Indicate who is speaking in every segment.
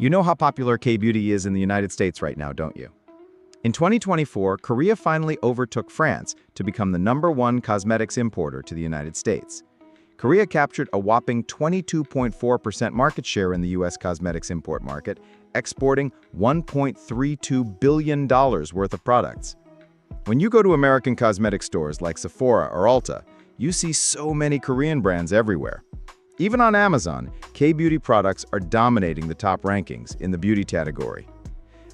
Speaker 1: You know how popular K-beauty is in the United States right now, don't you? In 2024, Korea finally overtook France to become the #1 cosmetics importer to the United States. Korea captured a whopping 22.4% market share in the U.S. cosmetics import market, exporting $1.32 billion worth of products. When you go to American cosmetic stores like Sephora or Ulta, you see so many Korean brands everywhere. Even on Amazon, K-beauty products are dominating the top rankings in the beauty category.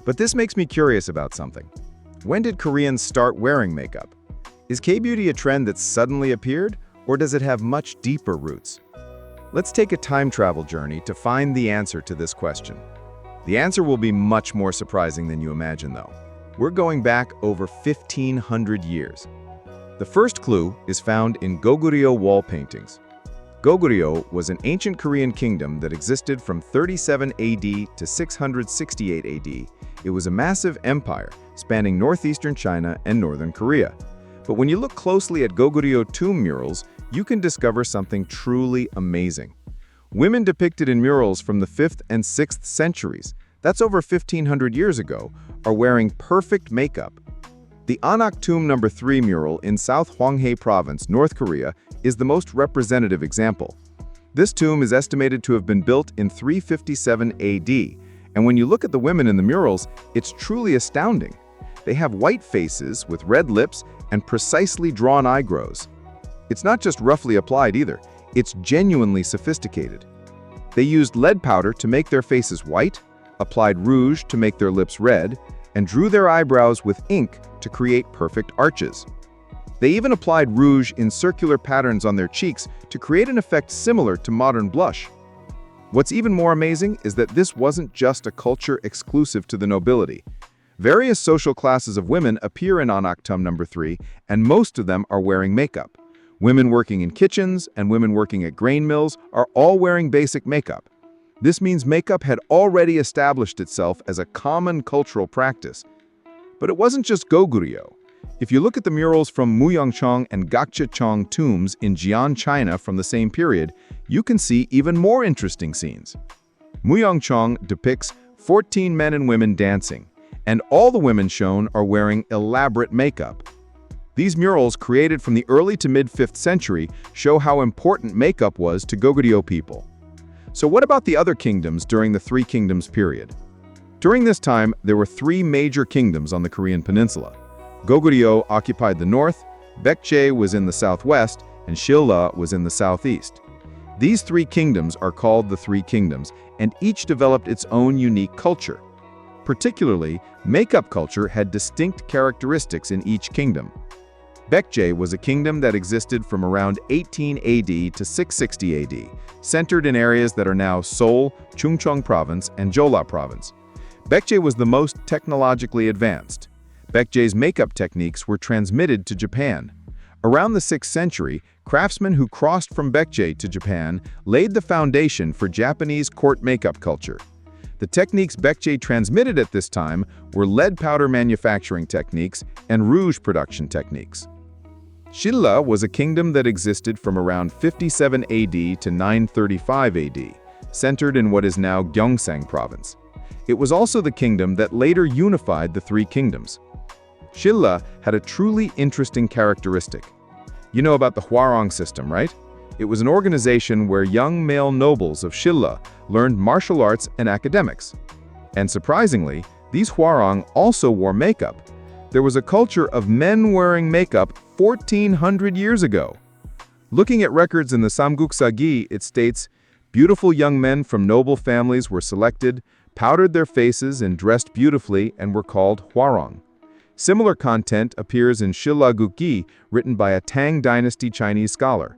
Speaker 1: But this makes me curious about something. When did Koreans start wearing makeup? Is K-beauty a trend that suddenly appeared, or does it have much deeper roots? Let's take a time travel journey to find the answer to this question. The answer will be much more surprising than you imagine, though. We're going back over 1,500 years. The first clue is found in Goguryeo wall paintings. Goguryeo was an ancient Korean kingdom that existed from 37 AD to 668 AD. It was a massive empire spanning northeastern China and northern Korea. But when you look closely at Goguryeo tomb murals, you can discover something truly amazing. Women depicted in murals from the 5th and 6th centuries, that's over 1,500 years ago, are wearing perfect makeup. The Anak Tomb No. 3 mural in South Hwanghae Province, North Korea, is the most representative example. This tomb is estimated to have been built in 357 AD, and when you look at the women in the murals, it's truly astounding. They have white faces with red lips and precisely drawn eyebrows. It's not just roughly applied either, it's genuinely sophisticated. They used lead powder to make their faces white, applied rouge to make their lips red, and drew their eyebrows with ink to create perfect arches. They even applied rouge in circular patterns on their cheeks to create an effect similar to modern blush. What's even more amazing is that this wasn't just a culture exclusive to the nobility. Various social classes of women appear in Anak Tomb No. 3, and most of them are wearing makeup. Women working in kitchens and women working at grain mills are all wearing basic makeup. This means makeup had already established itself as a common cultural practice. But it wasn't just Goguryeo. If you look at the murals from Muyangchong and Gakchechong tombs in Jian, China from the same period, you can see even more interesting scenes. Muyangchong depicts 14 men and women dancing, and all the women shown are wearing elaborate makeup. These murals, created from the early to mid-5th century, show how important makeup was to Goguryeo people. So what about the other kingdoms during the Three Kingdoms period? During this time, there were 3 major kingdoms on the Korean peninsula. Goguryeo occupied the north, Baekje was in the southwest, and Silla was in the southeast. These 3 kingdoms are called the Three Kingdoms, and each developed its own unique culture. Particularly, makeup culture had distinct characteristics in each kingdom. Baekje was a kingdom that existed from around 18 AD to 660 AD, centered in areas that are now Seoul, Chungcheong Province, and Jeolla Province. Baekje was the most technologically advanced. Baekje's makeup techniques were transmitted to Japan. Around the 6th century, craftsmen who crossed from Baekje to Japan laid the foundation for Japanese court makeup culture. The techniques Baekje transmitted at this time were lead powder manufacturing techniques and rouge production techniques. Silla was a kingdom that existed from around 57 AD to 935 AD, centered in what is now Gyeongsang Province. It was also the kingdom that later unified the 3 kingdoms. Silla had a truly interesting characteristic. You know about the Hwarang system, right? It was an organization where young male nobles of Silla learned martial arts and academics. And surprisingly, these Hwarang also wore makeup. There was a culture of men wearing makeup 1,400 years ago. Looking at records in the Samguk-sagi, it states, beautiful young men from noble families were selected, powdered their faces and dressed beautifully and were called Hwarang. Similar content appears in Silla Gukgi, written by a Tang Dynasty Chinese scholar.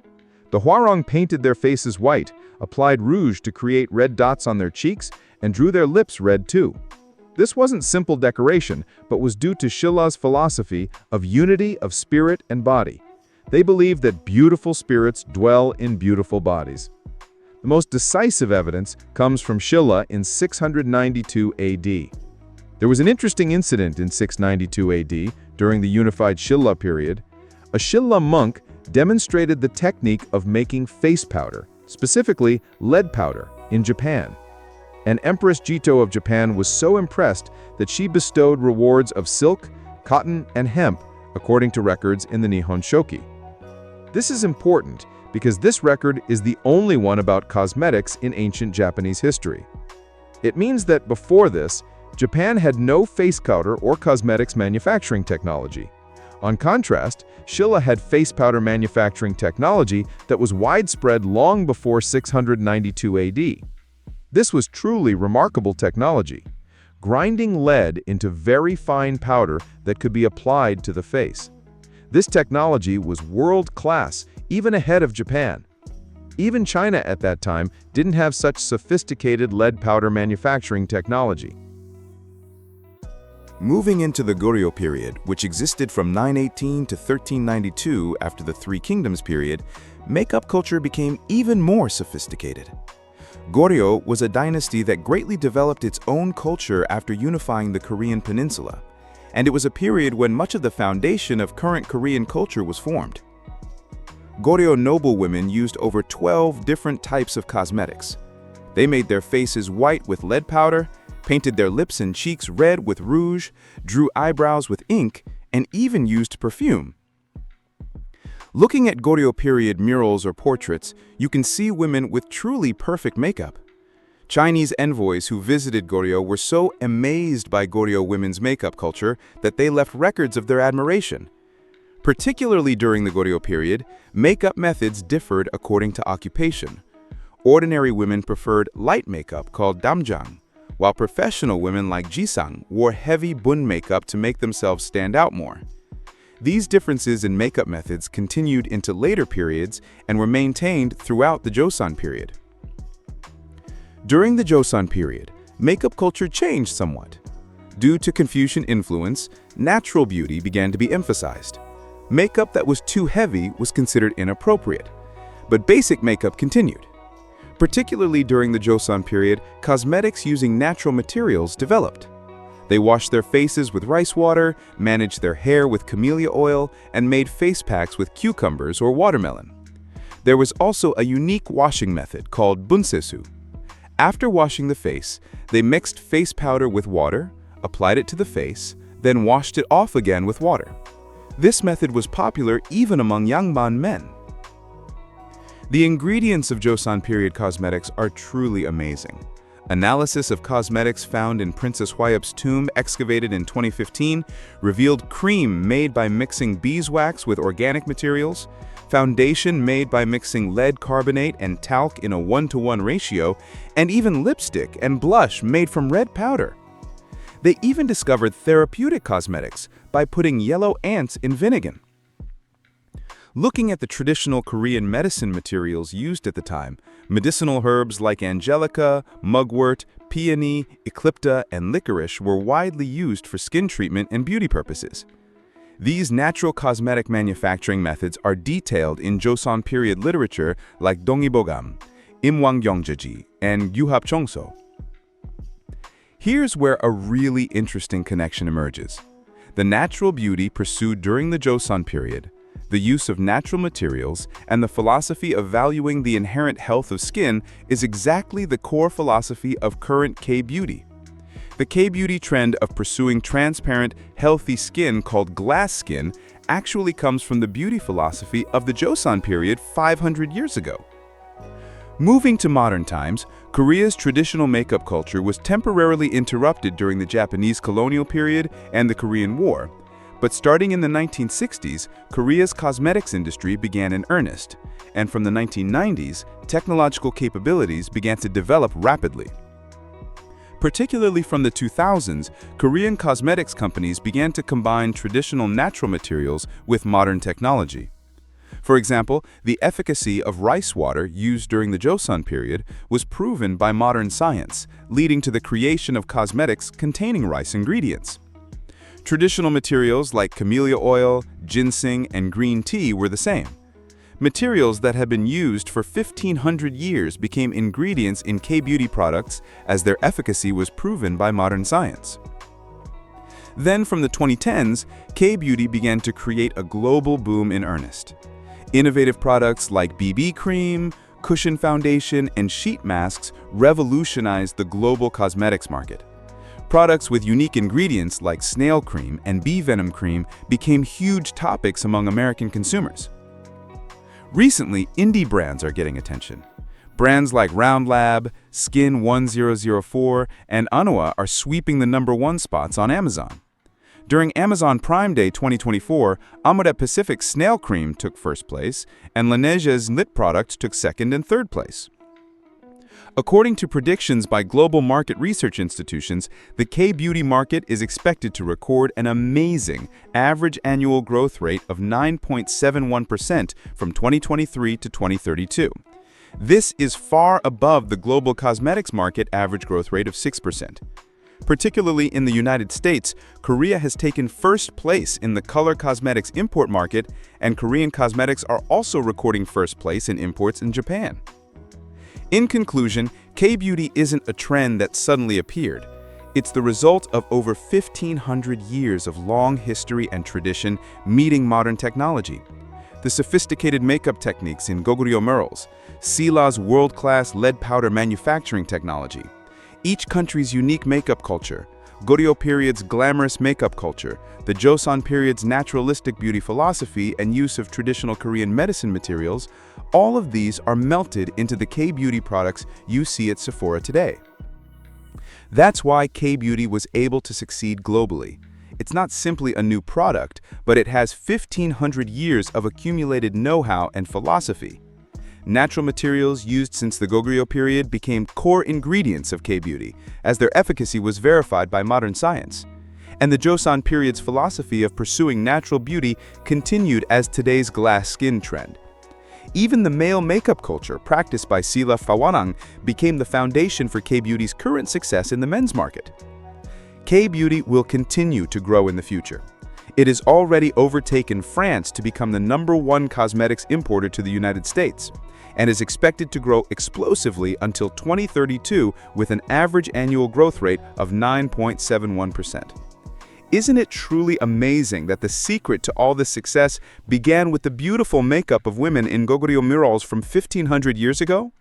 Speaker 1: The Hwarang painted their faces white, applied rouge to create red dots on their cheeks, and drew their lips red too. This wasn't simple decoration, but was due to Silla's philosophy of unity of spirit and body. They believed that beautiful spirits dwell in beautiful bodies. The most decisive evidence comes from Silla in 692 AD. There was an interesting incident in 692 AD during the unified Silla period. A Silla monk demonstrated the technique of making face powder, specifically lead powder, in Japan. And Empress Jito of Japan was so impressed that she bestowed rewards of silk, cotton, and hemp, according to records in the Nihon Shoki. This is important because this record is the only one about cosmetics in ancient Japanese history. It means that before this, Japan had no face powder or cosmetics manufacturing technology. On contrast, Silla had face powder manufacturing technology that was widespread long before 692 AD. This was truly remarkable technology, grinding lead into very fine powder that could be applied to the face. This technology was world-class, even ahead of Japan. Even China at that time didn't have such sophisticated lead powder manufacturing technology.
Speaker 2: Moving into the Goguryeo period, which existed from 918 to 1392 after the Three Kingdoms period, makeup culture became even more sophisticated. Goguryeo was a dynasty that greatly developed its own culture after unifying the Korean peninsula, and it was a period when much of the foundation of current Korean culture was formed. Goguryeo noblewomen used over 12 different types of cosmetics. They made their faces white with lead powder, painted their lips and cheeks red with rouge, drew eyebrows with ink, and even used perfume. Looking at Goguryeo period murals or portraits, you can see women with truly perfect makeup. Chinese envoys who visited Goguryeo were so amazed by Goguryeo women's makeup culture that they left records of their admiration. Particularly during the Goguryeo period, makeup methods differed according to occupation. Ordinary women preferred light makeup called damjang, while professional women like jisang wore heavy bun makeup to make themselves stand out more. These differences in makeup methods continued into later periods and were maintained throughout the Joseon period. During the Joseon period, makeup culture changed somewhat. Due to Confucian influence, natural beauty began to be emphasized. Makeup that was too heavy was considered inappropriate, but basic makeup continued. Particularly during the Joseon period, cosmetics using natural materials developed. They washed their faces with rice water, managed their hair with camellia oil, and made face packs with cucumbers or watermelon. There was also a unique washing method called bunsesu. After washing the face, they mixed face powder with water, applied it to the face, then washed it off again with water. This method was popular even among Yangban men. The ingredients of Joseon period cosmetics are truly amazing. Analysis of cosmetics found in Princess Hwayup's tomb excavated in 2015 revealed cream made by mixing beeswax with organic materials, foundation made by mixing lead carbonate and talc in a 1-to-1 ratio, and even lipstick and blush made from red powder. They even discovered therapeutic cosmetics by putting yellow ants in vinegar. Looking at the traditional Korean medicine materials used at the time, medicinal herbs like angelica, mugwort, peony, eclipta, and licorice were widely used for skin treatment and beauty purposes. These natural cosmetic manufacturing methods are detailed in Joseon period literature like Dongbogam, Imwanggyeongjeji, and Yuhapcheongso. Here's where a really interesting connection emerges. The natural beauty pursued during the Joseon period, the use of natural materials, and the philosophy of valuing the inherent health of skin is exactly the core philosophy of current K-beauty. The K-beauty trend of pursuing transparent, healthy skin called glass skin actually comes from the beauty philosophy of the Joseon period 500 years ago. Moving to modern times, Korea's traditional makeup culture was temporarily interrupted during the Japanese colonial period and the Korean War. But starting in the 1960s, Korea's cosmetics industry began in earnest, and from the 1990s, technological capabilities began to develop rapidly. Particularly from the 2000s, Korean cosmetics companies began to combine traditional natural materials with modern technology. For example, the efficacy of rice water used during the Joseon period was proven by modern science, leading to the creation of cosmetics containing rice ingredients. Traditional materials like camellia oil, ginseng, and green tea were the same. Materials that had been used for 1,500 years became ingredients in K-beauty products as their efficacy was proven by modern science. Then from the 2010s, K-beauty began to create a global boom in earnest. Innovative products like BB cream, cushion foundation, and sheet masks revolutionized the global cosmetics market. Products with unique ingredients like snail cream and bee venom cream became huge topics among American consumers. Recently, indie brands are getting attention. Brands like Round Lab, Skin 1004, and Anua are sweeping the #1 spots on Amazon. During Amazon Prime Day 2024, Amuret Pacific's snail cream took first place, and Laneige's lip product took second and third place. According to predictions by global market research institutions, the K-beauty market is expected to record an amazing average annual growth rate of 9.71% from 2023 to 2032. This is far above the global cosmetics market average growth rate of 6%. Particularly in the United States, Korea has taken first place in the color cosmetics import market, and Korean cosmetics are also recording first place in imports in Japan. In conclusion, K-beauty isn't a trend that suddenly appeared. It's the result of over 1,500 years of long history and tradition meeting modern technology. The sophisticated makeup techniques in Goguryeo murals, Silla's world-class lead powder manufacturing technology, each country's unique makeup culture, Goguryeo period's glamorous makeup culture, the Joseon period's naturalistic beauty philosophy and use of traditional Korean medicine materials, all of these are melted into the K-beauty products you see at Sephora today. That's why K-beauty was able to succeed globally. It's not simply a new product, but it has 1,500 years of accumulated know-how and philosophy. Natural materials used since the Goguryeo period became core ingredients of K-beauty, as their efficacy was verified by modern science. And the Joseon period's philosophy of pursuing natural beauty continued as today's glass skin trend. Even the male makeup culture practiced by Silla Hwarang became the foundation for K-beauty's current success in the men's market. K-beauty will continue to grow in the future. It has already overtaken France to become the #1 cosmetics importer to the United States, and is expected to grow explosively until 2032 with an average annual growth rate of 9.71%. Isn't it truly amazing that the secret to all this success began with the beautiful makeup of women in Goguryeo murals from 1,500 years ago?